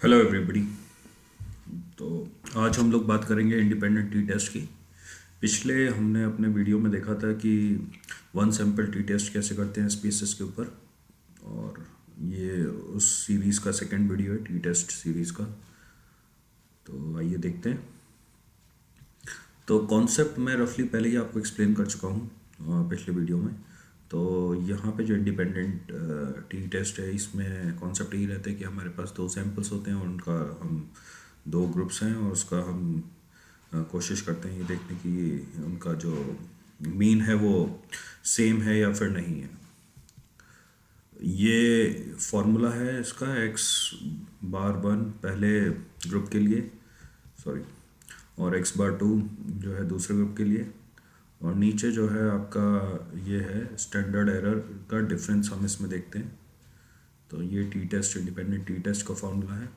Hello everybody. तो आज हम लोग बात करेंगे इंडिपेंडेंट टी टेस्ट की। पिछले हमने अपने वीडियो में देखा था कि वन सैंपल टी टेस्ट कैसे करते हैं स्पीसीज के ऊपर, और ये उस सीरीज़ का सेकंड वीडियो है टी टेस्ट सीरीज़ का। तो आइए देखते हैं। तो कॉन्सेप्ट मैं रफली पहले ही आपको एक्सप्लेन कर चुका हूँ पिछले वीडियो में। तो यहाँ पे जो इंडिपेंडेंट टी टेस्ट है, इसमें कॉन्सेप्ट यही रहता है कि हमारे पास दो सैंपल्स होते हैं और उनका हम दो ग्रुप्स हैं, और उसका हम कोशिश करते हैं ये देखने की उनका जो मीन है वो सेम है या फिर नहीं है। ये फॉर्मूला है इसका एक्स बार वन पहले ग्रुप के लिए, सॉरी, और एक्स बार टू जो है दूसरे ग्रुप के लिए, और नीचे जो है आपका ये है स्टैंडर्ड एरर का डिफरेंस हम इसमें देखते हैं। तो ये t test independent t test का फॉर्मूला है,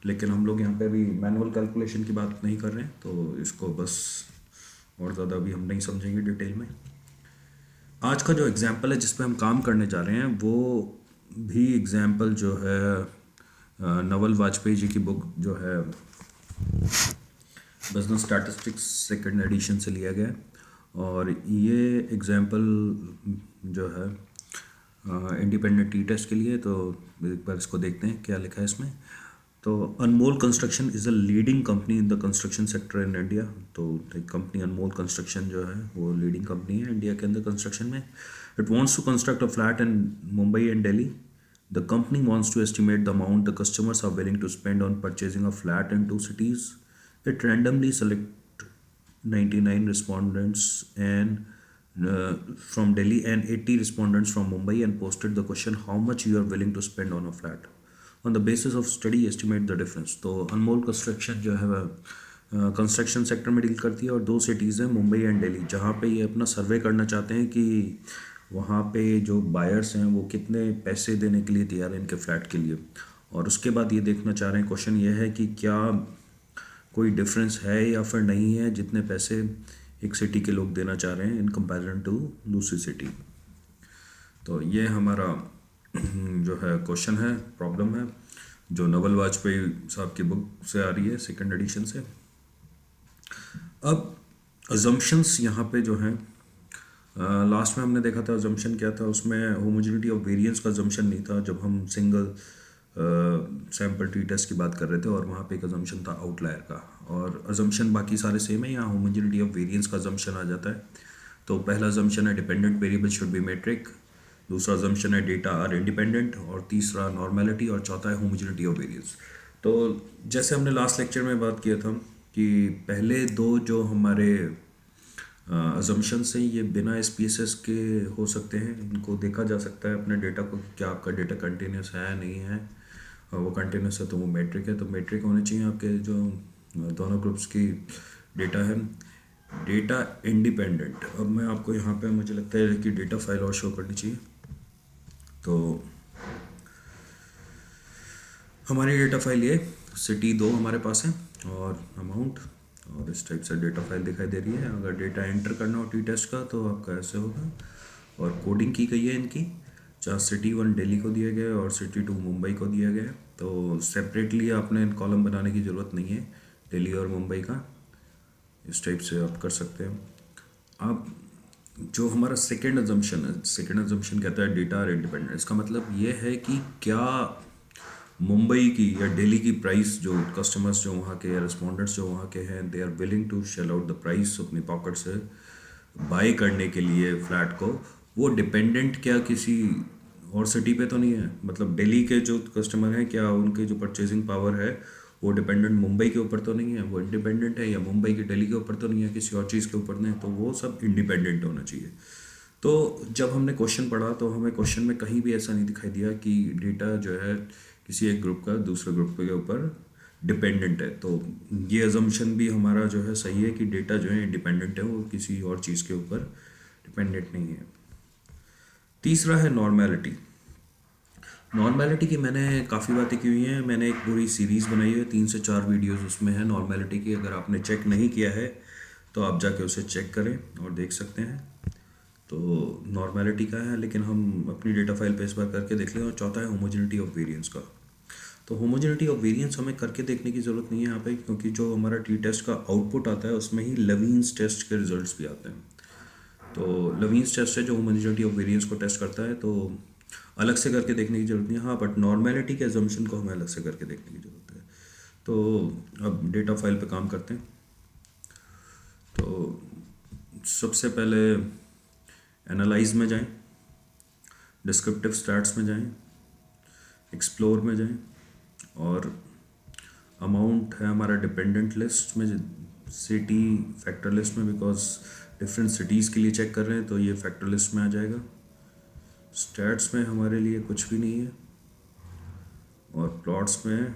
लेकिन हम लोग यहाँ पे अभी मैनुअल कैलकुलेशन की बात नहीं कर रहे हैं, तो इसको बस और ज़्यादा अभी हम नहीं समझेंगे डिटेल में। आज का जो एग्ज़ाम्पल है जिस पे हम काम करने जा रहे हैं वो भी एग्ज़ाम्पल जो है नवल वाजपेयी जी की बुक जो है बिजनेस स्टैटिस्टिक्स सेकंड एडिशन से लिया गया है। और ये एग्ज़ाम्पल जो है इंडिपेंडेंट टी टेस्ट के लिए, तो एक बार इसको देखते हैं क्या लिखा है इसमें। तो Anmol construction is a leading company in the construction sector in India. तो कंपनी अनमोल कंस्ट्रक्शन जो है वो लीडिंग कंपनी है इंडिया के अंदर कंस्ट्रक्शन में। It wants to construct a flat in Mumbai and Delhi. The company wants to estimate the amount the customers are willing to spend on purchasing a flat in two cities. It randomly select 99 respondents and from Delhi and 80 respondents from Mumbai and posted the question how much you are willing to spend on a flat. On the basis of study estimate the difference. तो Anmol construction जो है वह construction sector में deal करती है, और दो cities हैं मुंबई एंड दिल्ली, जहाँ पे ये अपना सर्वे करना चाहते हैं कि वहाँ पे जो बायर्स हैं वो कितने पैसे देने के लिए तैयार हैं इनके फ्लैट के लिए। और उसके बाद ये देखना चाह रहे हैं, क्वेश्चन ये है कि क्या कोई डिफरेंस है या फिर नहीं है जितने पैसे एक सिटी के लोग देना चाह रहे हैं इन कंपैरिजन टू दूसरी सिटी। तो ये हमारा जो है क्वेश्चन है, प्रॉब्लम है, जो नवल वाजपेयी साहब की बुक से आ रही है सेकंड एडिशन से। अब अजम्पशंस यहाँ पे जो हैं, लास्ट में हमने देखा था अजम्पशन क्या था, उसमें होमोजेनिटी ऑफ वेरिएंस का अजम्पशन नहीं था जब हम सिंगल सैम्पल टी टेस्ट की बात कर रहे थे, और वहाँ पे एक अजम्पशन था आउटलायर का। और अजम्पशन बाकी सारे सेम है, यहाँ होमोजेनिटी ऑफ वेरिएंस का अजम्पशन आ जाता है। तो पहला अजम्पशन है dependent variable should be metric, दूसरा अजम्पशन है डेटा आर इंडिपेंडेंट, और तीसरा नॉर्मेलिटी, और चौथा है होमोजेनिटी ऑफ वेरिएंस। तो जैसे हमने लास्ट लेक्चर में बात किया था कि पहले दो जो हमारे अजम्पशंस हैं ये बिना एसपीएसएस के हो सकते हैं, इनको देखा जा सकता है अपने डेटा को कि क्या आपका डेटा कंटिन्यूस है नहीं है। वो कंटिन्यूस है तो वो मेट्रिक है, तो मेट्रिक होने चाहिए आपके जो दोनों ग्रुप्स की डेटा है। डेटा इंडिपेंडेंट, अब मैं आपको यहाँ पे मुझे लगता है कि डेटा फाइल और शो करनी चाहिए। तो हमारी डेटा फाइल ये सिटी दो हमारे पास है और अमाउंट, और इस टाइप से डेटा फाइल दिखाई दे रही है। अगर डेटा एंटर करना हो टी टेस्ट का तो आपका ऐसे होगा, और कोडिंग की गई है इनकी, जहाँ सिटी वन दिल्ली को दिया गया है और सिटी टू मुंबई को दिया गया है। तो सेपरेटली आपने कॉलम बनाने की ज़रूरत नहीं है दिल्ली और मुंबई का, इस टाइप से आप कर सकते हैं। अब जो हमारा सेकेंड अजम्पशन है, सेकेंड अजम्पशन कहता है डेटा आर इंडिपेंडेंट। इसका मतलब ये है कि क्या मुंबई की या दिल्ली की प्राइस, जो कस्टमर्स जो वहाँ के या रिस्पॉन्डेंट्स जो वहाँ के हैं, they are willing to shell out the price अपनी पॉकेट से बाय करने के लिए फ्लैट को, वो डिपेंडेंट क्या किसी और सिटी पे तो नहीं है। मतलब दिल्ली के जो कस्टमर हैं, क्या उनके जो परचेजिंग पावर है वो डिपेंडेंट मुंबई के ऊपर तो नहीं है, वो इंडिपेंडेंट है, या मुंबई की दिल्ली के ऊपर तो नहीं है, किसी और चीज़ के ऊपर नहीं है, तो वो सब इंडिपेंडेंट होना चाहिए। तो जब हमने क्वेश्चन पढ़ा तो हमें क्वेश्चन में कहीं भी ऐसा नहीं दिखाई दिया कि डेटा जो है किसी एक ग्रुप का दूसरे ग्रुप के ऊपर डिपेंडेंट है। तो ये अजम्पशन भी हमारा जो है सही है कि डेटा जो है इंडिपेंडेंट है, वो किसी और चीज़ के ऊपर डिपेंडेंट नहीं है। तीसरा है नॉर्मेलिटी। नॉर्मेलिटी की मैंने काफ़ी बातें की हुई हैं, मैंने एक पूरी सीरीज़ बनाई है, 3 से 4 वीडियोस उसमें है नॉर्मेलिटी की। अगर आपने चेक नहीं किया है तो आप जाके उसे चेक करें और देख सकते हैं। तो नॉर्मेलिटी का है, लेकिन हम अपनी डेटा फाइल पे इस बार करके देख लें। और चौथा है होमोजेनिटी ऑफ वेरिएंस का। तो होमोजेनिटी ऑफ वेरिएंस हमें करके देखने की ज़रूरत नहीं है यहाँ पे, क्योंकि जो हमारा टी टेस्ट का आउटपुट आता है उसमें ही लेविन्स टेस्ट के रिजल्ट्स भी आते हैं। तो लेविन्स टेस्ट है जो होमोजेनिटी ऑफ वेरिएंस को टेस्ट करता है, तो अलग से करके देखने की ज़रूरत नहीं है। हाँ, बट नॉर्मेलिटी के एजम्पशन को हमें अलग से करके देखने की ज़रूरत है। तो अब डेटा फाइल पे काम करते हैं। तो सबसे पहले एनालाइज में जाएं, डिस्क्रिप्टिव स्टैट्स में जाएं, एक्सप्लोर में जाएं, और अमाउंट है हमारा डिपेंडेंट लिस्ट में, सिटी फैक्टर लिस्ट में, बिकॉज डिफरेंट सिटीज़ के लिए चेक कर रहे हैं तो ये फैक्टर लिस्ट में आ जाएगा। स्टैट्स में हमारे लिए कुछ भी नहीं है, और प्लॉट्स में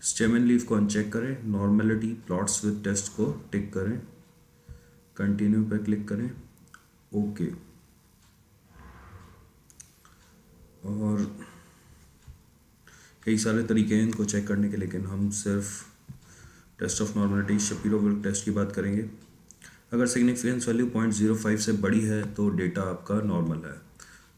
स्टेम एंड लीफ को अनचेक करें, नॉर्मेलिटी प्लॉट्स विद टेस्ट को टिक करें, कंटिन्यू पे क्लिक करें, ओके। और कई सारे तरीके हैं इनको चेक करने के, लेकिन हम सिर्फ test of normality Shapiro Wilk test की बात करेंगे। अगर सिग्निफिकेंस वैल्यू 0.05 से बड़ी है तो डेटा आपका नॉर्मल है।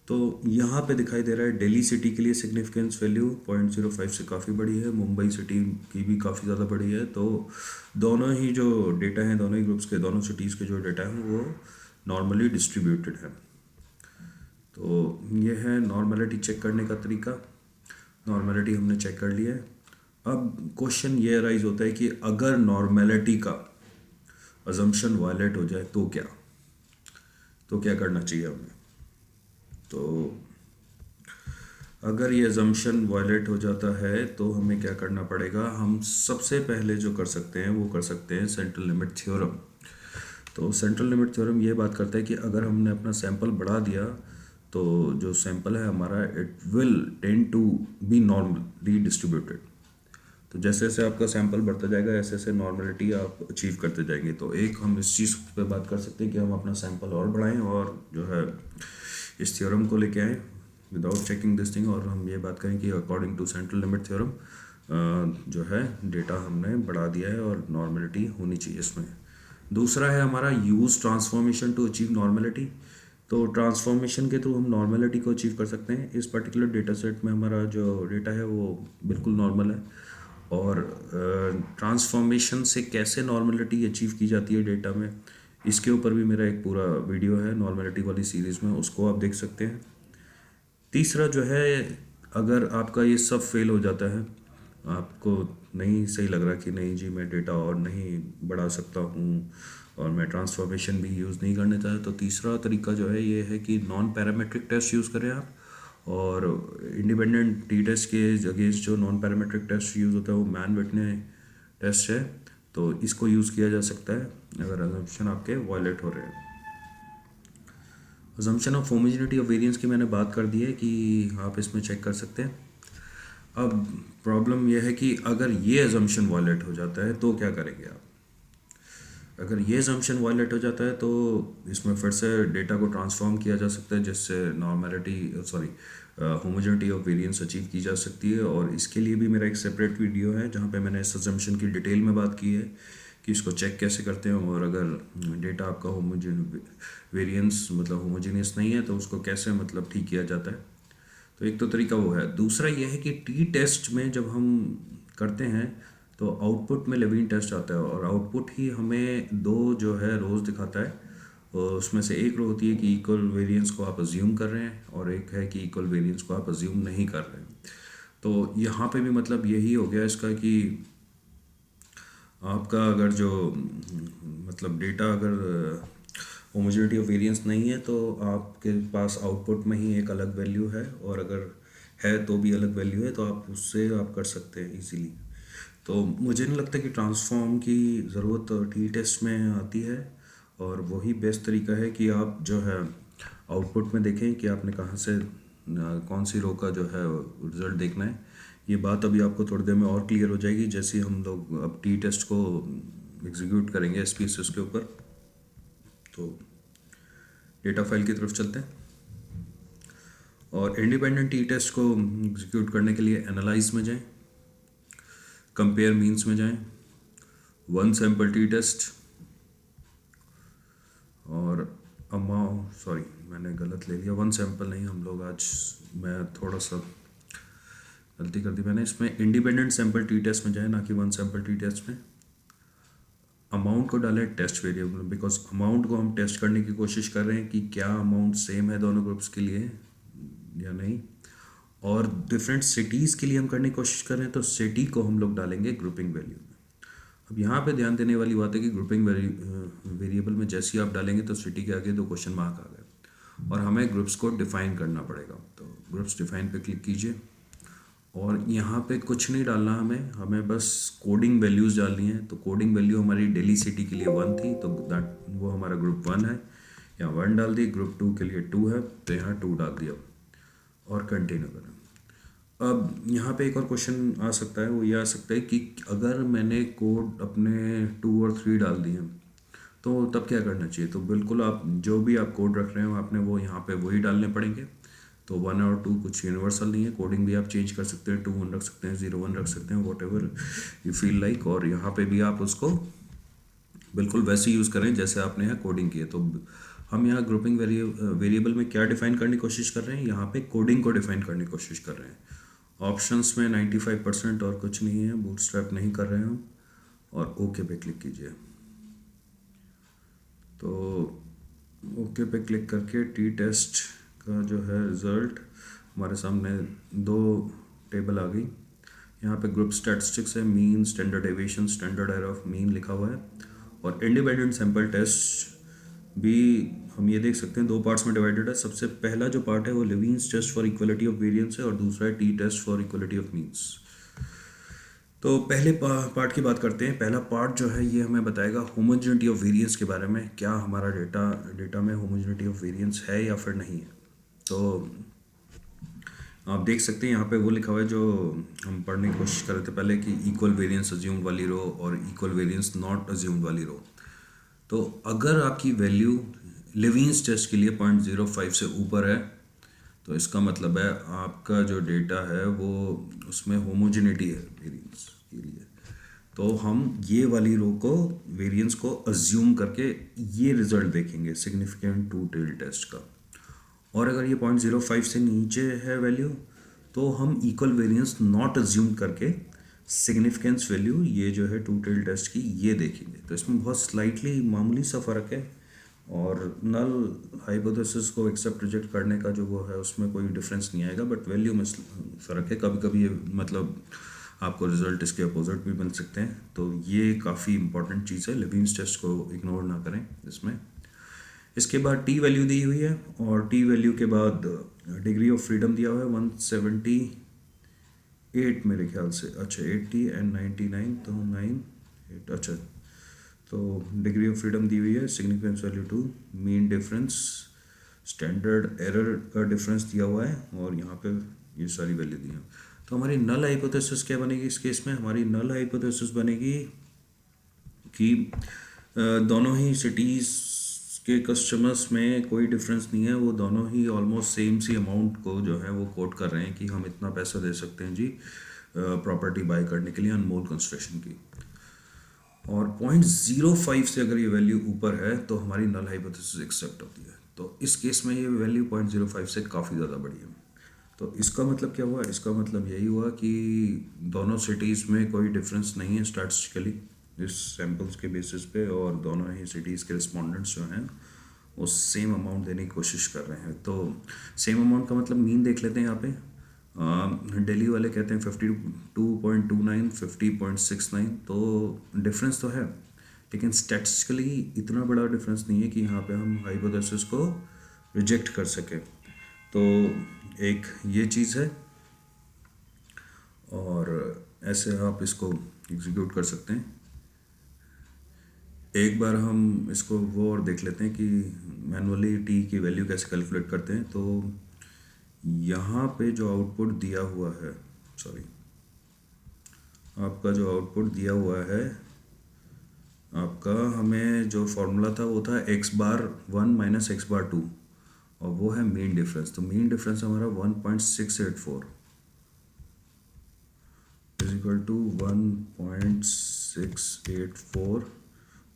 तो यहाँ पे दिखाई दे रहा है दिल्ली सिटी के लिए सिग्निफिकेंस वैल्यू 0.05 से काफ़ी बड़ी है, मुंबई सिटी की भी काफ़ी ज़्यादा बड़ी है। तो दोनों ही जो डेटा हैं, दोनों ही ग्रुप्स के, दोनों सिटीज़ के जो डेटा हैं वो नॉर्मली डिस्ट्रीब्यूटेड है। तो ये है नॉर्मलिटी चेक करने का तरीका। नॉर्मलिटी हमने चेक कर लिया है। अब क्वेश्चन ये अराइज होता है कि अगर नॉर्मलिटी का अजम्पशन वायलेट हो जाए तो क्या करना चाहिए हमें। तो अगर ये अजम्पशन वायलेट हो जाता है तो हमें क्या करना पड़ेगा। हम सबसे पहले जो कर सकते हैं वो कर सकते हैं सेंट्रल लिमिट थ्योरम। तो सेंट्रल लिमिट थ्योरम ये बात करता है कि अगर हमने अपना सैंपल बढ़ा दिया तो जो सैंपल है हमारा, it will tend to be normally distributed. तो जैसे जैसे आपका सैंपल बढ़ता जाएगा ऐसे ऐसे नॉर्मलिटी आप अचीव करते जाएंगे। तो एक हम इस चीज़ पे बात कर सकते हैं कि हम अपना सैंपल और बढ़ाएं और जो है इस थ्योरम को लेके आएँ विदाउट चेकिंग दिस थिंग, और हम ये बात करें कि according to central limit theorem जो है डेटा हमने बढ़ा दिया है और नॉर्मलिटी होनी चाहिए इसमें। दूसरा है हमारा use transformation to achieve normality. तो ट्रांसफॉर्मेशन के थ्रू हम नॉर्मलिटी को अचीव कर सकते हैं। इस पर्टिकुलर डेटा सेट में हमारा जो डेटा है वो बिल्कुल नॉर्मल है, और ट्रांसफॉर्मेशन से कैसे नॉर्मलिटी अचीव की जाती है डेटा में, इसके ऊपर भी मेरा एक पूरा वीडियो है नॉर्मलिटी वाली सीरीज़ में, उसको आप देख सकते हैं। तीसरा जो है, अगर आपका ये सब फेल हो जाता है, आपको नहीं सही लग रहा कि नहीं जी मैं डेटा और नहीं बढ़ा सकता हूँ और मैं ट्रांसफॉर्मेशन भी यूज़ नहीं करना चाहता, तो तीसरा तरीका जो है ये है कि नॉन पैरामेट्रिक टेस्ट यूज़ करें आप। और इंडिपेंडेंट टी टेस्ट के अगेंस्ट जो नॉन पैरामेट्रिक टेस्ट यूज़ होता है वो मैन विटने टेस्ट है। तो इसको यूज़ किया जा सकता है अगर अजम्पशन आपके वायलेट हो रहे हैं। Assumption of homogeneity of variance की मैंने बात कर दी है कि आप इसमें चेक कर सकते हैं। अब प्रॉब्लम यह है कि अगर ये अजम्पशन वायलेट हो जाता है तो क्या करेंगे आप। अगर ये अजम्पशन वायलेट हो जाता है तो इसमें फिर से डेटा को ट्रांसफॉर्म किया जा सकता है जिससे होमोजेनिटी ऑफ वेरिएंस अचीव की जा सकती है। और इसके लिए भी मेरा एक सेपरेट वीडियो है जहाँ पे मैंने इस अजम्पशन की डिटेल में बात की है कि इसको चेक कैसे करते हैं, और अगर डेटा आपका वेरिएंस मतलब होमोजेनियस नहीं है तो उसको कैसे मतलब ठीक किया जाता है। तो एक तो तरीका वो है। दूसरा ये है कि टी टेस्ट में जब हम करते हैं तो आउटपुट में लेविन टेस्ट आता है, और आउटपुट ही हमें दो जो है रोज़ दिखाता है। और उसमें से एक रो होती है कि इक्वल वेरिएंस को आप अज्यूम कर रहे हैं, और एक है कि इक्वल वेरिएंस को आप अज्यूम नहीं कर रहे हैं। तो यहाँ पे भी मतलब यही हो गया इसका कि आपका अगर जो मतलब डेटा अगर होमोजेनिटी ऑफ वेरिएंस नहीं है तो आपके पास आउटपुट में ही एक अलग वैल्यू है, और अगर है तो भी अलग वैल्यू है, तो आप उससे आप कर सकते हैं इजीली। तो मुझे नहीं लगता कि ट्रांसफॉर्म की ज़रूरत टी टेस्ट में आती है, और वही बेस्ट तरीका है कि आप जो है आउटपुट में देखें कि आपने कहाँ से कौन सी रो का जो है रिज़ल्ट देखना है। ये बात अभी आपको थोड़ी देर में और क्लियर हो जाएगी जैसे हम लोग अब टी टेस्ट को एग्जीक्यूट करेंगे SPSS के ऊपर। तो डेटा फाइल की तरफ चलते हैं, और इंडिपेंडेंट टी टेस्ट को एग्जीक्यूट करने के लिए एनालाइज में जाएं, कंपेयर मीन्स में जाएं, वन सैम्पल टी टेस्ट, और मैंने गलत ले लिया, वन सैम्पल नहीं, हम लोग आज मैं थोड़ा सा गलती कर दी मैंने, इसमें इंडिपेंडेंट सैंपल टी टेस्ट में जाए, ना कि वन सैंपल टी टेस्ट में। अमाउंट को डालें टेस्ट वेरिएबल, बिकॉज अमाउंट को हम टेस्ट करने की कोशिश कर रहे हैं कि क्या अमाउंट सेम है दोनों ग्रुप्स के लिए या नहीं। और डिफरेंट सिटीज़ के लिए हम करने की कोशिश कर रहे हैं, तो सिटी को हम लोग डालेंगे ग्रुपिंग वैल्यू में। अब यहाँ पे ध्यान देने वाली बात है कि ग्रुपिंग वेरिएबल में जैसे ही आप डालेंगे तो सिटी के आगे 2 क्वेश्चन मार्क आ गए, और हमें ग्रुप्स को डिफाइन करना पड़ेगा। तो ग्रुप्स डिफाइन पे क्लिक कीजिए, और यहाँ पे कुछ नहीं डालना हमें, हमें बस कोडिंग वैल्यूज़ डालनी है। तो कोडिंग वैल्यू हमारी दिल्ली सिटी के लिए 1 थी, तो दैट वो हमारा ग्रुप 1 है, यहाँ 1 डाल दी। ग्रुप 2 के लिए 2 है, तो यहाँ 2 डाल दिया और कंटिन्यू करें। अब यहाँ पे एक और क्वेश्चन आ सकता है, वो ये आ सकता है कि अगर मैंने कोड अपने 2 और 3 डाल दिए तो तब क्या करना चाहिए। तो बिल्कुल आप जो भी आप कोड रख रहे हो आपने वो यहाँ पे वही डालने पड़ेंगे। तो 1 और 2 कुछ यूनिवर्सल नहीं है, कोडिंग भी आप चेंज कर सकते हैं, 2 1 रख सकते हैं, 0 1 रख सकते हैं, what ever you feel like. और यहाँ पे भी आप उसको बिल्कुल वैसे यूज़ करें जैसे आपने यहाँ कोडिंग की है। तो हम यहाँ ग्रुपिंग वेरिएबल में क्या डिफाइन करने की कोशिश कर रहे हैं, यहाँ पे कोडिंग को डिफाइन करने की कोशिश कर रहे हैं। ऑप्शंस में 95% और कुछ नहीं है, बूटस्ट्रैप नहीं कर रहे हैं हम, और ओके पे क्लिक कीजिए। तो ओके पे क्लिक करके टी टेस्ट का जो है रिज़ल्ट हमारे सामने 2 टेबल आ गई। यहाँ पे ग्रुप स्टैटिस्टिक्स है, mean, standard deviation, standard error of mean लिखा हुआ है। और इंडिपेंडेंट सैंपल टेस्ट भी हम ये देख सकते हैं 2 पार्ट्स में डिवाइडेड है। सबसे पहला जो पार्ट है वो Levene's test for equality of variance है, और दूसरा है T test for equality of means. तो पहले पार्ट की बात करते हैं। पहला पार्ट जो है ये हमें बताएगा होमोजेनिटी ऑफ वेरिएंस के बारे में, क्या हमारा डेटा में होमोजेनिटी ऑफ वेरिएंस है या फिर नहीं है। तो आप देख सकते हैं यहाँ पे वो लिखा हुआ है जो हम पढ़ने की कोशिश कर रहे थे पहले, कि इक्वल वेरिएंस अज्यूम्ड वाली रो और इक्वल वेरिएंस नॉट अज्यूम्ड वाली रो। तो अगर आपकी वैल्यू लेविन्स टेस्ट के लिए 0.05 से ऊपर है, तो इसका मतलब है आपका जो डेटा है वो उसमें होमोजेनिटी है वेरिएंस के लिए। तो हम ये वाली रो को, वेरिएंस को अज्यूम करके ये रिजल्ट देखेंगे सिग्निफिकेंट टू टेल टेस्ट का। और अगर ये 0.05 से नीचे है वैल्यू, तो हम इक्वल वेरिएंस नॉट अज्यूम करके सिग्निफिकेंस वैल्यू ये जो है टू टेल टेस्ट की ये देखेंगे। तो इसमें बहुत स्लाइटली मामूली सा फ़र्क है, और नल हाइपोथेसिस को एक्सेप्ट रिजेक्ट करने का जो वो है उसमें कोई डिफरेंस नहीं आएगा, बट वैल्यू में फ़र्क है। कभी कभी ये मतलब आपको रिजल्ट इसके अपोजिट भी मिल सकते हैं। तो ये काफ़ी इंपॉर्टेंट चीज़ है, लेविन्स टेस्ट को इग्नोर ना करें इसमें। इसके बाद टी वैल्यू दी हुई है, और टी वैल्यू के बाद डिग्री ऑफ फ्रीडम दिया हुआ है 178 मेरे ख्याल से, अच्छा 80 एंड 99, तो 9 8, अच्छा। तो डिग्री ऑफ फ्रीडम दी हुई है, significance value 2, mean difference, standard error का डिफरेंस दिया हुआ है, और यहाँ पे ये सारी वैल्यू दी है। तो हमारी नल हाइपोथेसिस क्या बनेगी इस केस में। हमारी नल हाइपोथेसिस बनेगी कि दोनों ही सिटीज़ के कस्टमर्स में कोई डिफरेंस नहीं है, वो दोनों ही ऑलमोस्ट सेम सी अमाउंट को जो है वो कोट कर रहे हैं कि हम इतना पैसा दे सकते हैं जी प्रॉपर्टी बाय करने के लिए अनमोल कंस्ट्रक्शन की। और 0.05 से अगर ये वैल्यू ऊपर है तो हमारी नल हाइपोथेसिस एक्सेप्ट होती है। तो इस केस में ये वैल्यू 0.05 से काफ़ी ज़्यादा बड़ी है। तो इसका मतलब क्या हुआ, इसका मतलब यही हुआ कि दोनों सिटीज़ में कोई डिफरेंस नहीं है स्टैटिस्टिकली इस सैम्पल्स के बेसिस पे, और दोनों ही सिटीज़ के रिस्पोंडेंट्स जो हैं वो सेम अमाउंट देने की कोशिश कर रहे हैं। तो सेम अमाउंट का मतलब मीन देख लेते हैं यहाँ पे। दिल्ली वाले कहते हैं 52.29, 50.69, तो डिफरेंस तो है, लेकिन स्टैटिस्टिकली इतना बड़ा डिफरेंस नहीं है कि यहाँ पे हम हाइपोथेसिस को रिजेक्ट कर सकें। तो एक ये चीज़ है, और ऐसे आप इसको एग्जीक्यूट कर सकते हैं। एक बार हम इसको वो और देख लेते हैं कि मैनुअली टी की वैल्यू कैसे कैलकुलेट करते हैं। तो यहाँ पे जो आउटपुट दिया हुआ है, सॉरी, आपका जो आउटपुट दिया हुआ है आपका, हमें जो फॉर्मूला था वो था x⁻1 - x⁻2, और वो है मीन डिफरेंस। तो मीन डिफरेंस हमारा 1.684 इज इक्वल टू 1.684,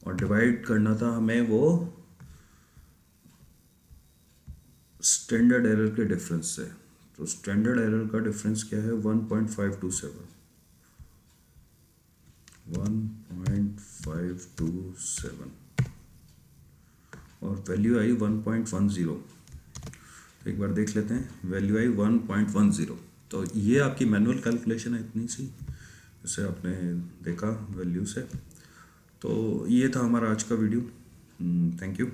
और डिवाइड करना था हमें वो स्टैंडर्ड एरर के डिफरेंस से। तो स्टैंडर्ड एरर का डिफरेंस क्या है 1.527, 1.527 और वैल्यू आई 1.10। एक बार देख लेते हैं, वैल्यू आई 1.10। तो ये आपकी मैनुअल कैलकुलेशन है इतनी सी, जैसे आपने देखा वैल्यू से। तो ये था हमारा आज का वीडियो। Thank you.